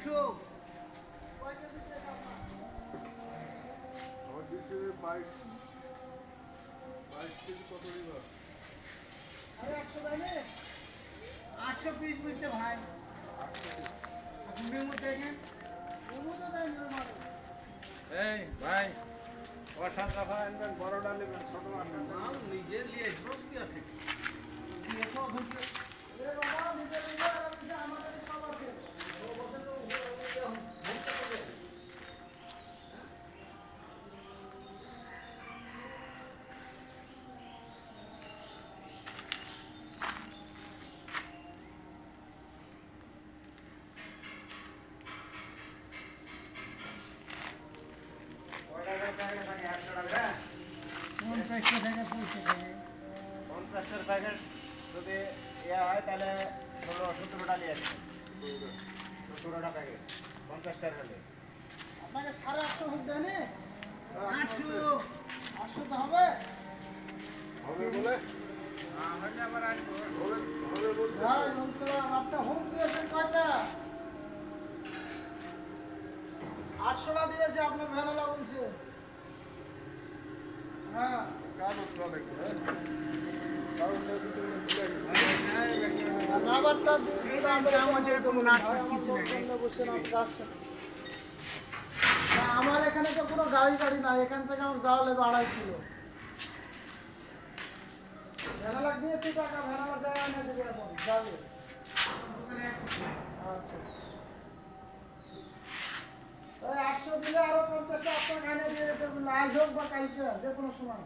800 আমার দিচ্ছে 22 কেজি কত নিবা? আরে 800 দামে 800 পিস বুঝতে ভাই আপনি মেমো দেখেন মেমো তো দেন মানে এই ভাই অসান কথা আনবেন, বড়টা নেবেন, ছোট আনবেন না। মাল নিজে নিয়ে আসবো কি আছে দিয়ে সব হচ্ছে এ বাবা নিজে নিজে আর নিজে আমাদের সব আছে ও বলতে তো ভুলতে হবে কয়টা করে প্যাকেট থাকে? 100 টাকা? 50 টাকা 50 টাকা 50টার প্যাকেট যদি ইয়ে হয় তাহলে 17টা নিয়ে আসবেন। 17টা প্যাকেট 50টার হলে। আপনাকে 850 হোক দেয় নি 800 800 তো হবে হবে বলে? হলে আবার আসবো হবে হবে বলছে। ভাই নমস্কার আপনি হোম দিয়েছেন কয়টা 800টা দিয়েছে আপনার ভ্যানেলা বলছে হ্যাঁ কাজ করতে হবে একটু, হ্যাঁ? কারণটা কিন্তু ভুলে গেছি। রাবারটা আমাদের কোনো নাটক কিছু নাই। বসে না আসছে না আমার এখানে তো কোনো গাড়ি নাই এখান থেকে আমার যাওয়া লাগবে 2.5 কিলো ভ্যানালা দিয়েছি টাকা ভ্যানালা যায় না দেবে এখন যাবে আচ্ছা ওই 800 দিলে আরো 50টা আপনার খানে দিয়ে যেতে হবে আজ হোক বা কালকে যে কোনো সময়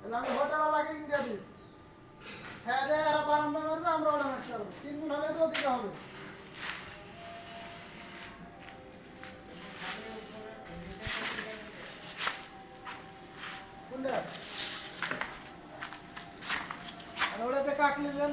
তাহলে আমি হোটেল লাগিয়ে দিয়ে দিই হ্যাঁ রে এরা বারান্দা মারবে আমরা ওটা মারতে পারবো 3 গুণ হলে তো দিতে হবে কোনটা আর ওটাতে কাক নেবেন